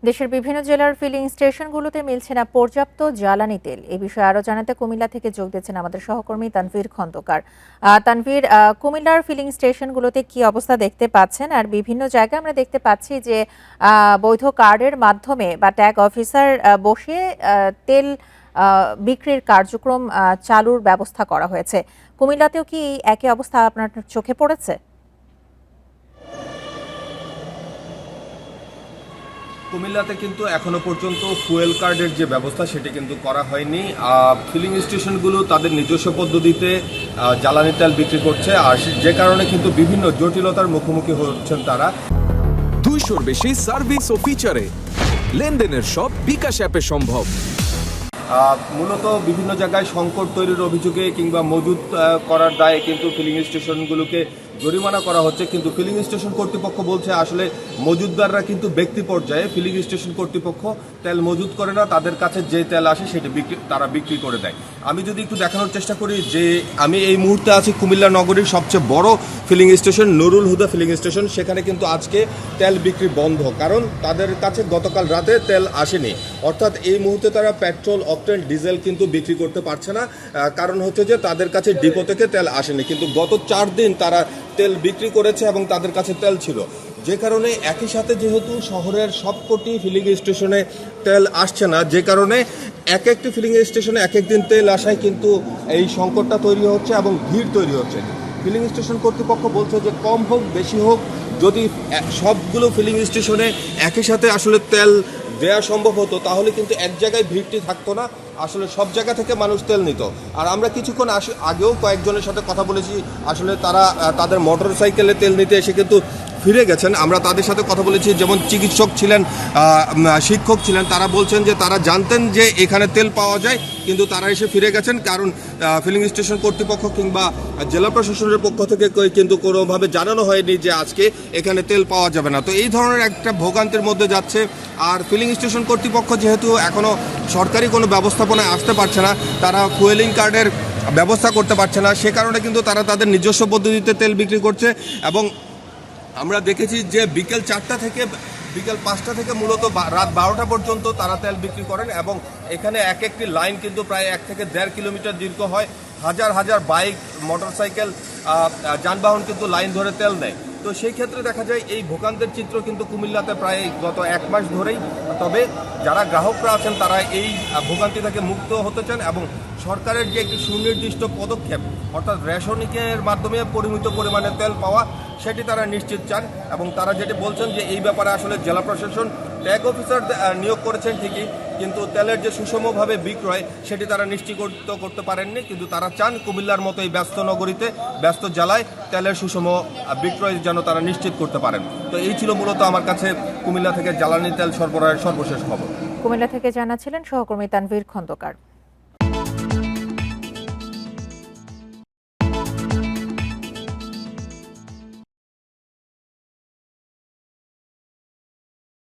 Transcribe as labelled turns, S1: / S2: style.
S1: দেশের বিভিন্ন জেলার ফিলিং স্টেশনগুলোতে মিলছে না পর্যাপ্ত জ্বালানি তেল। এ বিষয়ে আরো জানাতে কুমিল্লা থেকে যোগ দিচ্ছেন আমাদের সহকর্মী তানভীর খন্দকার। তানভীর, কুমিল্লার ফিলিং স্টেশনগুলোতে কি অবস্থা দেখতে পাচ্ছেন? আর বিভিন্ন জায়গায় আমরা দেখতে পাচ্ছি যে বৈধ কার্ডের মাধ্যমে বা ট্যাগ অফিসার বসে তেল বিক্রির কার্যক্রম চালুর ব্যবস্থা করা হয়েছে। কুমিল্লাতেও কি একই অবস্থা আপনার চোখে পড়েছে?
S2: কুমিল্লাতে কিন্তু এখনো পর্যন্ত ফুয়েল কার্ডের যে ব্যবস্থা সেটি কিন্তু করা হয়নি। ফিলিং স্টেশনগুলো তাদের নিজস্ব পদ্ধতিতে জ্বালানি তেল বিক্রি করছে, আর যে কারণে কিন্তু বিভিন্ন জটিলতার মুখোমুখি হচ্ছেন তারা।
S3: 200-র বেশি সার্ভিস ও ফিচারে লেনদেনের সব বিকাশ অ্যাপে সম্ভব।
S2: মূলত বিভিন্ন জায়গায় সংকট তৈরির অভিযোগে কিংবা মজুত করার দায়ে কিন্তু ফিলিং স্টেশনগুলোকে জরিমানা করা হচ্ছে, কিন্তু ফিলিং স্টেশন কর্তৃপক্ষ বলছে আসলে মজুতদাররা কিন্তু ব্যক্তি পর্যায়ে, ফিলিং স্টেশন কর্তৃপক্ষ তেল মজুত করে না, তাদের কাছে যে তেল আসে সেটি তারা বিক্রি করে দেয়। আমি যদি একটু দেখানোর চেষ্টা করি যে আমি এই মুহূর্তে আছি কুমিল্লা নগরীর সবচেয়ে বড় filling station Nurul Huda filling station. সেখানে কিন্তু আজকে তেল বিক্রি বন্ধ, কারণ তাদের কাছে গতকাল রাতে তেল আসেনি। অর্থাৎ এই মুহূর্তে তারা পেট্রোল, অকটেন, ডিজেল কিন্তু বিক্রি করতে পারছে না। কারণ হচ্ছে যে তাদের কাছে ডিপো থেকে তেল আসেনি, কিন্তু গত 4 দিন তারা তেল বিক্রি করেছে এবং তাদের কাছে তেল ছিল। যে কারণে একই সাথে যেহেতু শহরের সবকটি ফিলিং স্টেশনে তেল আসছে না, যে কারণে এক একটি ফিলিং স্টেশনে এক এক দিন তেল আসায় কিন্তু এই সংকটটা তৈরি হচ্ছে এবং ভিড় তৈরি হচ্ছে। ফিলিং স্টেশন কর্তৃপক্ষ বলছে যে কম হোক বেশি হোক, যদি সবগুলো ফিলিং স্টেশনে একই সাথে আসলে তেল দেওয়া সম্ভব হতো তাহলে কিন্তু এক জায়গায় ভিড়টি থাকতো না, আসলে সব জায়গা থেকে মানুষ তেল নিত। আর আমরা কিছুক্ষণ আগেও কয়েকজনের সাথে কথা বলেছি, আসলে তারা তাদের মোটর সাইকেলে তেল নিতে এসে কিন্তু ফিরে গেছেন। আমরা তাদের সাথে কথা বলেছি, যেমন চিকিৎসক ছিলেন, শিক্ষক ছিলেন, তারা বলছেন যে তারা জানতেন যে এখানে তেল পাওয়া যায়, কিন্তু তারা এসে ফিরে গেছেন, কারণ ফিলিং স্টেশন কর্তৃপক্ষ কিংবা জেলা প্রশাসনের পক্ষ থেকে কিন্তু কোনোভাবে জানানো হয়নি যে আজকে এখানে তেল পাওয়া যাবে না। তো এই ধরনের একটা ভোগান্তির মধ্যে যাচ্ছে। আর ফিলিং স্টেশন কর্তৃপক্ষ যেহেতু এখনও সরকারি কোনো ব্যবস্থাপনায় আসতে পারছে না, তারা ফুয়েলিং কার্ডের ব্যবস্থা করতে পারছে না, সে কারণে কিন্তু তারা তাদের নিজস্ব পদ্ধতিতে তেল বিক্রি করছে। এবং আমরা দেখেছি যে বিকেল 4টা থেকে বিকেল 5টা থেকে মূলত রাত 12টা পর্যন্ত তারা তেল বিক্রি করেন, এবং এখানে এক একটি লাইন কিন্তু প্রায় 1 থেকে 1.5 কিলোমিটার দীর্ঘ হয়। হাজার হাজার বাইক, মোটরসাইকেল, যানবাহন কিন্তু লাইন ধরে তেল দেয়। তো সেই ক্ষেত্রে দেখা যায় এই ভোগান্তের চিত্র কিন্তু কুমিল্লাতে প্রায় গত 1 মাস ধরেই। তবে যারা গ্রাহকরা আছেন তারা এই ভোগান্তি থেকে মুক্ত হতে চান, এবং সরকারের যে একটি সুনির্দিষ্ট পদক্ষেপ, অর্থাৎ রেশনিংয়ের মাধ্যমে পরিমিত পরিমাণে তেল পাওয়া, সেটি তারা নিশ্চিত চান। এবং তারা যেটি বলছেন যে এই ব্যাপারে আসলে জেলা প্রশাসন ট্যাগ অফিসার নিয়োগ করেছেন ঠিকই, কিন্তু তেলের যে সুষমভাবে বিক্রয় সেটি তারা নিশ্চিত করতে পারেননি। কিন্তু তারা চান কুমিল্লার মতো এই ব্যস্ত নগরীতে, ব্যস্ত জেলায় তেলের সুষম বিক্রয় যেন তারা নিশ্চিত করতে পারেন। তো এই ছিল মূলত আমার কাছে কুমিল্লা থেকে জ্বালানি তেল সরবরাহের সর্বশেষ খবর।
S1: কুমিল্লা থেকে জানাচ্ছিলেন সহকর্মী তানভীর খন্দকার।